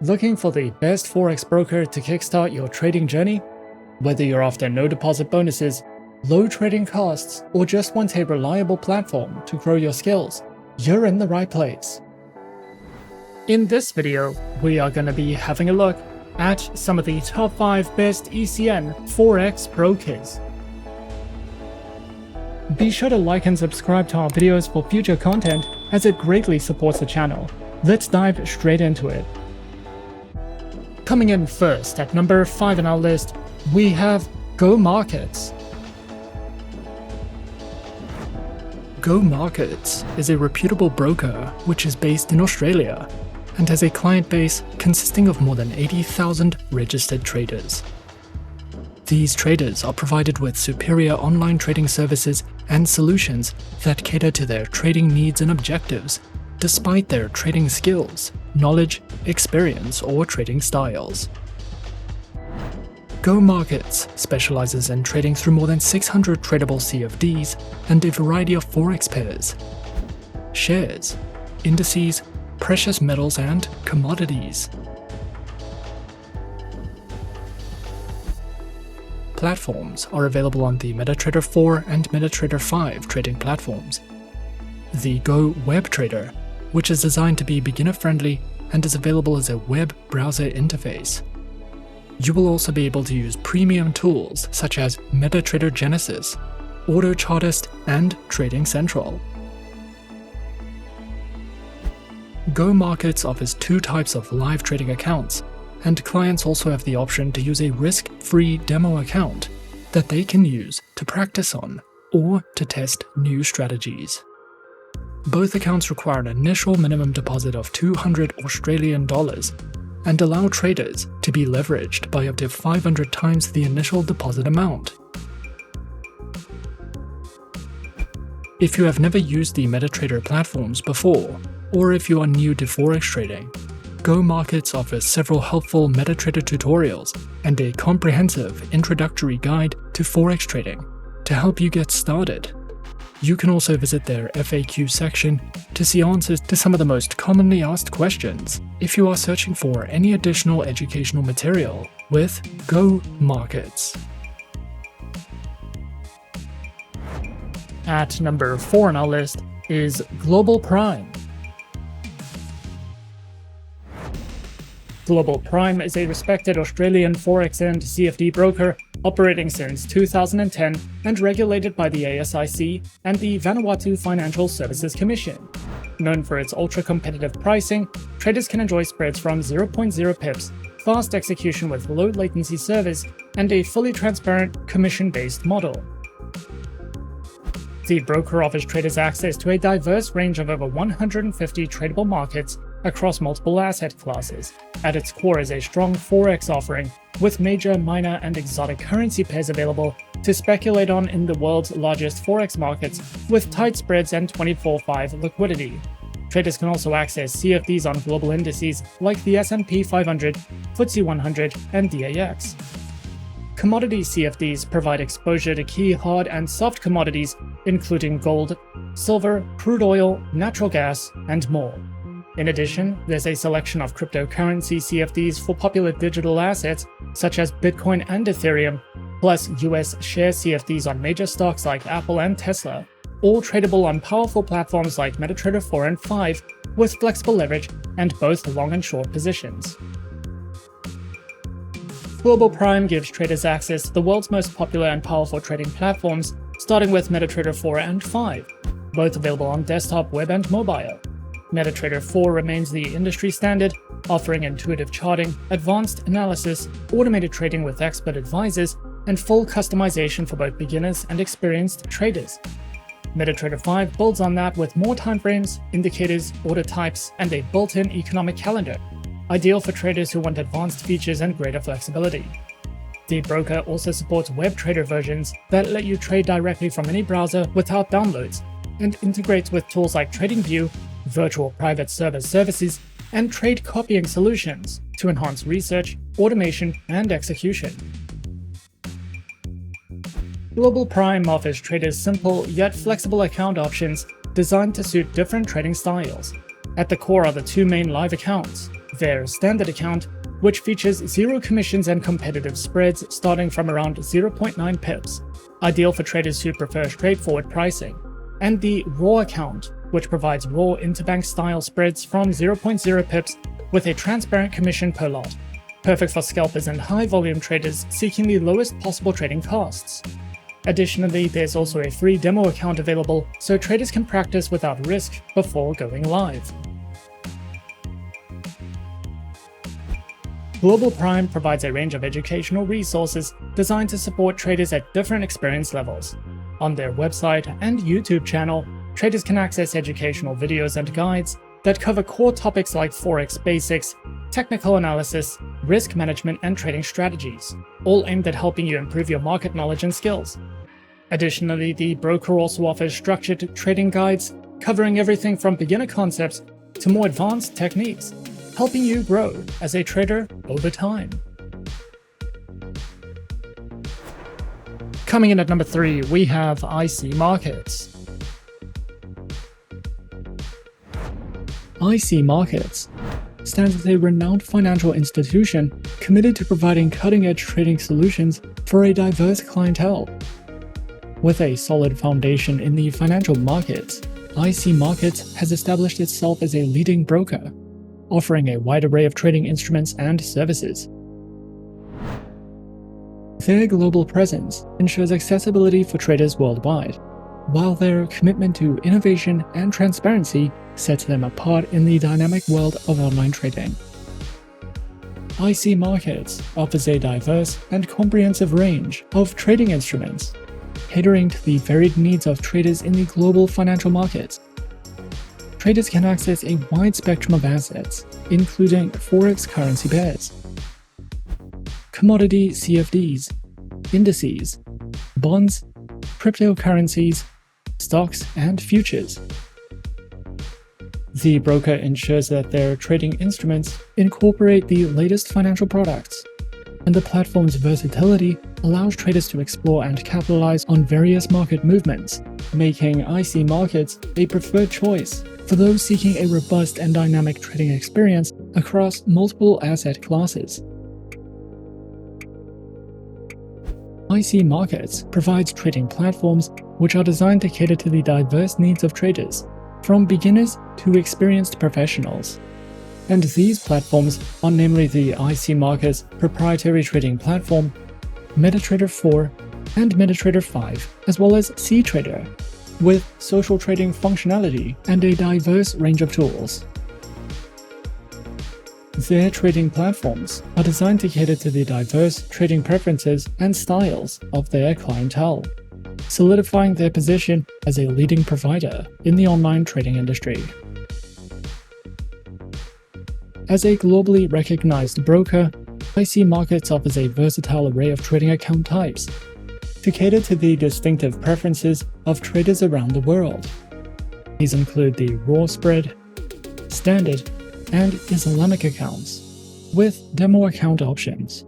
Looking for the best Forex broker to kickstart your trading journey? Whether you're after no deposit bonuses, low trading costs, or just want a reliable platform to grow your skills, you're in the right place. In this video, we are going to be having a look at some of the top 5 best ECN Forex brokers. Be sure to like and subscribe to our videos for future content, as it greatly supports the channel. Let's dive straight into it. Coming in first at number 5 on our list, we have Go Markets. Go Markets is a reputable broker which is based in Australia and has a client base consisting of more than 80,000 registered traders. These traders are provided with superior online trading services and solutions that cater to their trading needs and objectives, despite their trading skills, knowledge, experience, or trading styles. Go Markets specializes in trading through more than 600 tradable CFDs and a variety of Forex pairs, shares, indices, precious metals, and commodities. Platforms are available on the MetaTrader 4 and MetaTrader 5 trading platforms. The Go Web Trader, which is designed to be beginner-friendly and is available as a web browser interface. You will also be able to use premium tools such as MetaTrader Genesis, AutoChartist, and Trading Central. Go Markets offers 2 types of live trading accounts, and clients also have the option to use a risk-free demo account that they can use to practice on or to test new strategies. Both accounts require an initial minimum deposit of $200 Australian and allow traders to be leveraged by up to 500 times the initial deposit amount. If you have never used the MetaTrader platforms before, or if you are new to Forex trading, Go Markets offers several helpful MetaTrader tutorials and a comprehensive introductory guide to Forex trading to help you get started. You can also visit their FAQ section to see answers to some of the most commonly asked questions if you are searching for any additional educational material with Go Markets. At number 4 on our list is Global Prime. Global Prime is a respected Australian Forex and CFD broker operating since 2010 and regulated by the ASIC and the Vanuatu Financial Services Commission. Known for its ultra-competitive pricing, traders can enjoy spreads from 0.0 pips, fast execution with low latency service, and a fully transparent commission-based model. The broker offers traders access to a diverse range of over 150 tradable markets across multiple asset classes. At its core is a strong Forex offering, with major, minor, and exotic currency pairs available to speculate on in the world's largest Forex markets, with tight spreads and 24/5 liquidity. Traders can also access CFDs on global indices like the S&P 500, FTSE 100, and DAX. Commodity CFDs provide exposure to key hard and soft commodities, including gold, silver, crude oil, natural gas, and more. In addition, there's a selection of cryptocurrency CFDs for popular digital assets such as Bitcoin and Ethereum, plus US share CFDs on major stocks like Apple and Tesla, all tradable on powerful platforms like MetaTrader 4 and 5 with flexible leverage and both long and short positions. Global Prime gives traders access to the world's most popular and powerful trading platforms, starting with MetaTrader 4 and 5, both available on desktop, web, and mobile. MetaTrader 4 remains the industry standard, offering intuitive charting, advanced analysis, automated trading with expert advisors, and full customization for both beginners and experienced traders. MetaTrader 5 builds on that with more timeframes, indicators, order types, and a built-in economic calendar, ideal for traders who want advanced features and greater flexibility. The broker also supports web trader versions that let you trade directly from any browser without downloads, and integrates with tools like TradingView, virtual private server services, and trade copying solutions to enhance research, automation, and execution. Global Prime offers traders simple yet flexible account options designed to suit different trading styles. At the core are the 2 main live accounts, their standard account, which features zero commissions and competitive spreads starting from around 0.9 pips, ideal for traders who prefer straightforward pricing, and the raw account, which provides raw interbank style spreads from 0.0 pips with a transparent commission per lot, perfect for scalpers and high volume traders seeking the lowest possible trading costs. Additionally, there's also a free demo account available so traders can practice without risk before going live. Global Prime provides a range of educational resources designed to support traders at different experience levels. On their website and YouTube channel, traders can access educational videos and guides that cover core topics like Forex basics, technical analysis, risk management, and trading strategies, all aimed at helping you improve your market knowledge and skills. Additionally, the broker also offers structured trading guides covering everything from beginner concepts to more advanced techniques, helping you grow as a trader over time. Coming in at number 3, we have IC Markets. IC Markets stands as a renowned financial institution committed to providing cutting-edge trading solutions for a diverse clientele. With a solid foundation in the financial markets, IC Markets has established itself as a leading broker, offering a wide array of trading instruments and services. Their global presence ensures accessibility for traders worldwide, while their commitment to innovation and transparency sets them apart in the dynamic world of online trading. IC Markets offers a diverse and comprehensive range of trading instruments, catering to the varied needs of traders in the global financial markets. Traders can access a wide spectrum of assets, including Forex currency pairs, commodity CFDs, indices, bonds, cryptocurrencies, stocks, and futures. The broker ensures that their trading instruments incorporate the latest financial products, and the platform's versatility allows traders to explore and capitalize on various market movements, making IC Markets a preferred choice for those seeking a robust and dynamic trading experience across multiple asset classes. IC Markets provides trading platforms which are designed to cater to the diverse needs of traders, from beginners to experienced professionals. And these platforms are namely the IC Markets proprietary trading platform, MetaTrader 4, and MetaTrader 5, as well as CTrader, with social trading functionality and a diverse range of tools. Their trading platforms are designed to cater to the diverse trading preferences and styles of their clientele, solidifying their position as a leading provider in the online trading industry. As a globally recognized broker, IC Markets offers a versatile array of trading account types to cater to the distinctive preferences of traders around the world. These include the raw spread, standard, and Islamic accounts, with demo account options.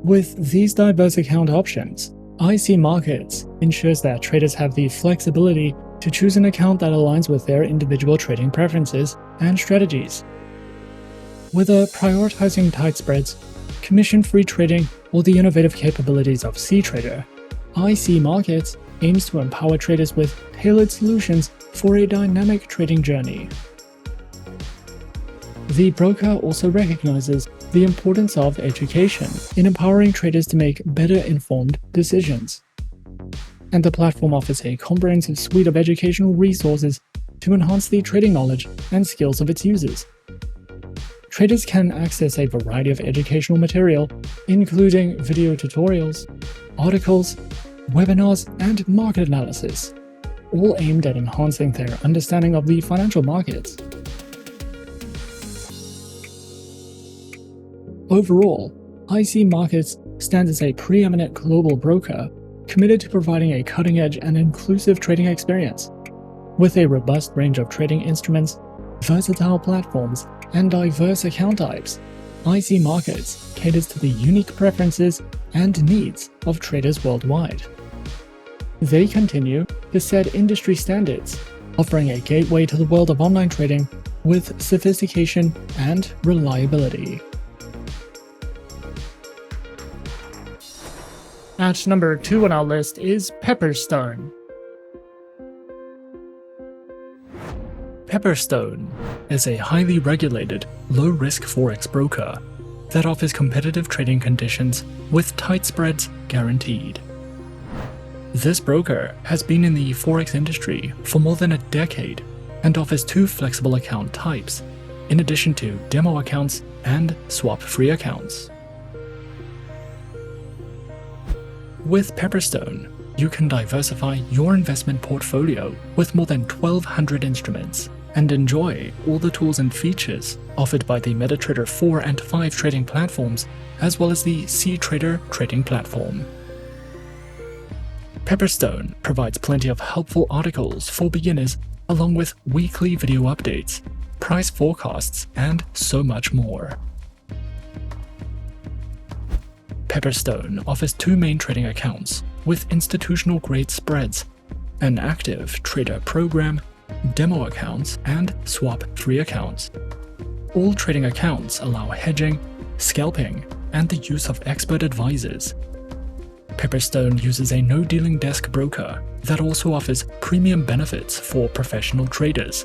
With these diverse account options, IC Markets ensures that traders have the flexibility to choose an account that aligns with their individual trading preferences and strategies. Whether prioritizing tight spreads, commission-free trading, or the innovative capabilities of CTrader, IC Markets aims to empower traders with tailored solutions for a dynamic trading journey. The broker also recognizes the importance of education in empowering traders to make better informed decisions. And the platform offers a comprehensive suite of educational resources to enhance the trading knowledge and skills of its users. Traders can access a variety of educational material, including video tutorials, articles, webinars, and market analysis, all aimed at enhancing their understanding of the financial markets. Overall, IC Markets stands as a preeminent global broker committed to providing a cutting-edge and inclusive trading experience. With a robust range of trading instruments, versatile platforms, and diverse account types, IC Markets caters to the unique preferences and needs of traders worldwide. They continue to set industry standards, offering a gateway to the world of online trading with sophistication and reliability. At number 2 on our list is Pepperstone. Pepperstone is a highly regulated, low-risk Forex broker that offers competitive trading conditions with tight spreads guaranteed. This broker has been in the Forex industry for more than a decade and offers 2 flexible account types, in addition to demo accounts and swap-free accounts. With Pepperstone, you can diversify your investment portfolio with more than 1,200 instruments and enjoy all the tools and features offered by the MetaTrader 4 and 5 trading platforms, as well as the CTrader trading platform. Pepperstone provides plenty of helpful articles for beginners, along with weekly video updates, price forecasts, and so much more. Pepperstone offers 2 main trading accounts with institutional-grade spreads, an active trader program, demo accounts, and swap-free accounts. All trading accounts allow hedging, scalping, and the use of expert advisors. Pepperstone uses a no-dealing desk broker that also offers premium benefits for professional traders.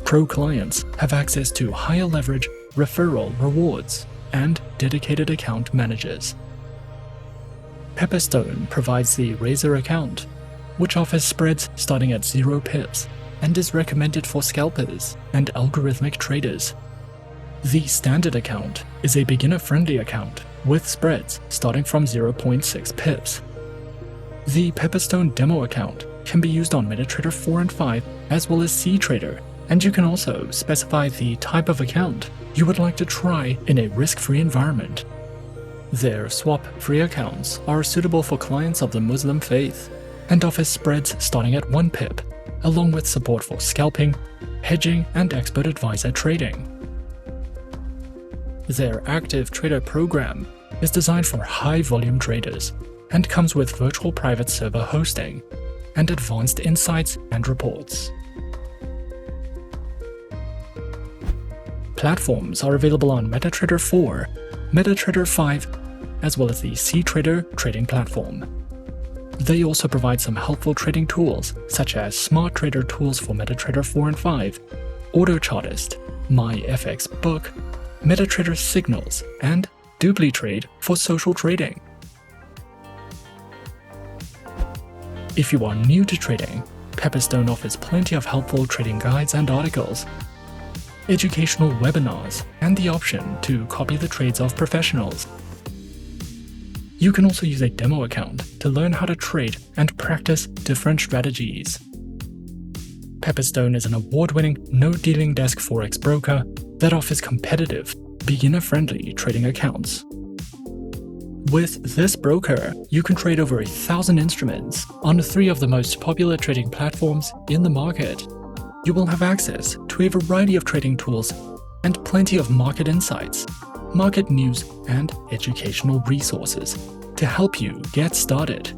Pro clients have access to higher leverage referral rewards and dedicated account managers. Pepperstone provides the Razor account, which offers spreads starting at 0 pips and is recommended for scalpers and algorithmic traders. The Standard account is a beginner-friendly account with spreads starting from 0.6 pips. The Pepperstone demo account can be used on MetaTrader 4 and 5 as well as CTrader, and you can also specify the type of account you would like to try in a risk-free environment. Their swap-free accounts are suitable for clients of the Muslim faith and offer spreads starting at 1 pip, along with support for scalping, hedging, and expert advisor trading. Their active trader program is designed for high-volume traders and comes with virtual private server hosting and advanced insights and reports. Platforms are available on MetaTrader 4, MetaTrader 5, as well as the CTrader trading platform. They also provide some helpful trading tools such as Smart Trader tools for MetaTrader 4 and 5, AutoChartist, MyFXBook, MetaTrader Signals, and DupliTrade for social trading. If you are new to trading, Pepperstone offers plenty of helpful trading guides and articles, educational webinars, and the option to copy the trades of professionals. You can also use a demo account to learn how to trade and practice different strategies. Pepperstone is an award-winning no-dealing desk Forex broker that offers competitive, beginner-friendly trading accounts. With this broker, you can trade over 1,000 instruments on 3 of the most popular trading platforms in the market. You will have access to a variety of trading tools and plenty of market insights, market news, and educational resources to help you get started.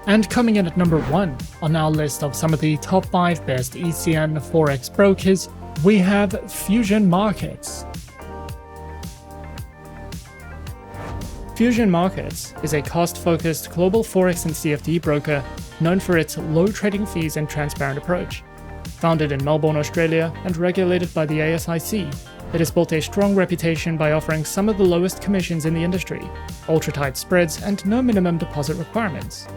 And coming in at number 1 on our list of some of the top 5 best ECN Forex brokers, we have Fusion Markets. Fusion Markets is a cost-focused global Forex and CFD broker known for its low trading fees and transparent approach. Founded in Melbourne, Australia, and regulated by the ASIC, it has built a strong reputation by offering some of the lowest commissions in the industry, ultra-tight spreads, and no minimum deposit requirements.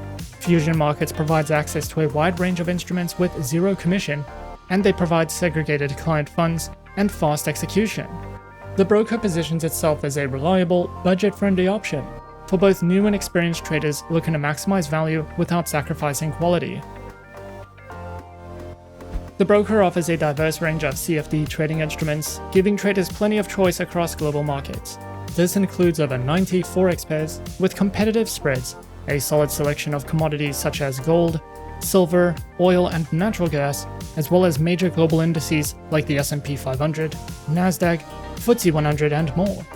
Fusion Markets provides access to a wide range of instruments with 0 commission, and they provide segregated client funds and fast execution. The broker positions itself as a reliable, budget-friendly option for both new and experienced traders looking to maximize value without sacrificing quality. The broker offers a diverse range of CFD trading instruments, giving traders plenty of choice across global markets. This includes over 90 Forex pairs with competitive spreads, a solid selection of commodities such as gold, silver, oil, and natural gas, as well as major global indices like the S&P 500, NASDAQ, FTSE 100, and more.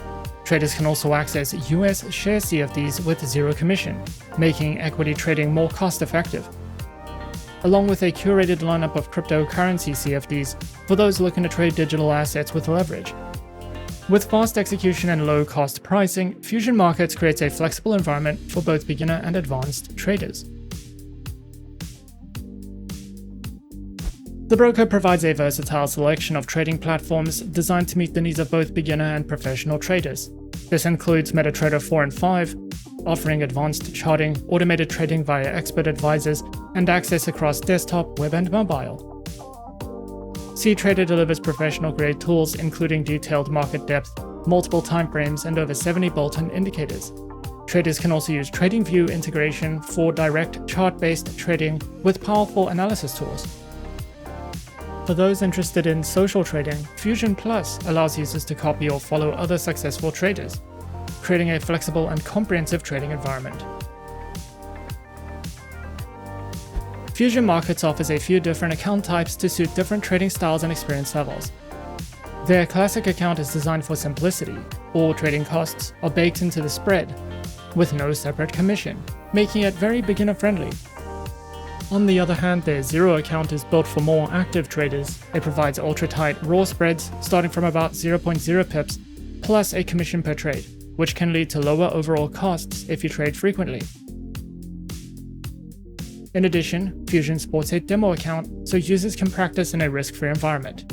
Traders can also access US share CFDs with 0 commission, making equity trading more cost-effective. along with a curated lineup of cryptocurrency CFDs for those looking to trade digital assets with leverage. With fast execution and low-cost pricing, Fusion Markets creates a flexible environment for both beginner and advanced traders. The broker provides a versatile selection of trading platforms designed to meet the needs of both beginner and professional traders. This includes MetaTrader 4 and 5, offering advanced charting, automated trading via expert advisors, and access across desktop, web, and mobile. CTrader delivers professional-grade tools including detailed market depth, multiple timeframes, and over 70 bolt-on indicators. Traders can also use TradingView integration for direct chart-based trading with powerful analysis tools. For those interested in social trading, Fusion Plus allows users to copy or follow other successful traders, creating a flexible and comprehensive trading environment. Fusion Markets offers a few different account types to suit different trading styles and experience levels. Their classic account is designed for simplicity. All trading costs are baked into the spread, with no separate commission, making it very beginner-friendly. On the other hand, their Zero account is built for more active traders. It provides ultra-tight raw spreads starting from about 0.0 pips, plus a commission per trade, which can lead to lower overall costs if you trade frequently. In addition, Fusion sports a demo account so users can practice in a risk-free environment.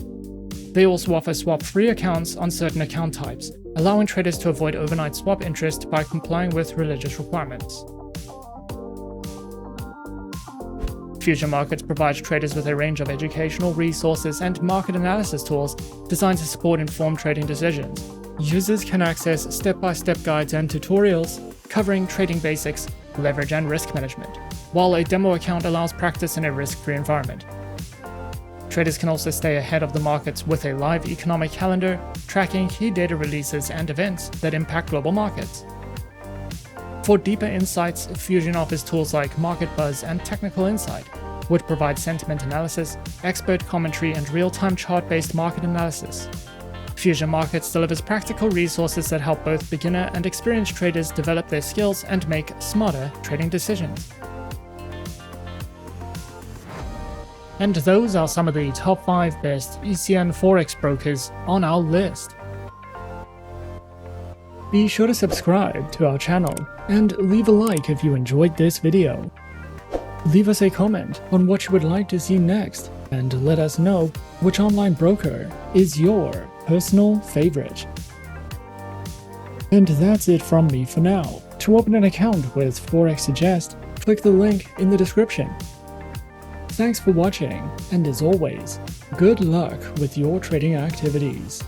They also offer swap-free accounts on certain account types, allowing traders to avoid overnight swap interest by complying with religious requirements. Fusion Markets provides traders with a range of educational resources and market analysis tools designed to support informed trading decisions. Users can access step-by-step guides and tutorials covering trading basics, leverage, and risk management, while a demo account allows practice in a risk-free environment. Traders can also stay ahead of the markets with a live economic calendar, tracking key data releases and events that impact global markets. For deeper insights, Fusion offers tools like Market Buzz and Technical Insight, which provide sentiment analysis, expert commentary, and real-time chart-based market analysis. Fusion Markets delivers practical resources that help both beginner and experienced traders develop their skills and make smarter trading decisions. And those are some of the top 5 best ECN Forex brokers on our list. Be sure to subscribe to our channel and leave a like if you enjoyed this video. Leave us a comment on what you would like to see next and let us know which online broker is your personal favorite. And that's it from me for now. To open an account with Forexsuggest, click the link in the description. Thanks for watching, and as always, good luck with your trading activities.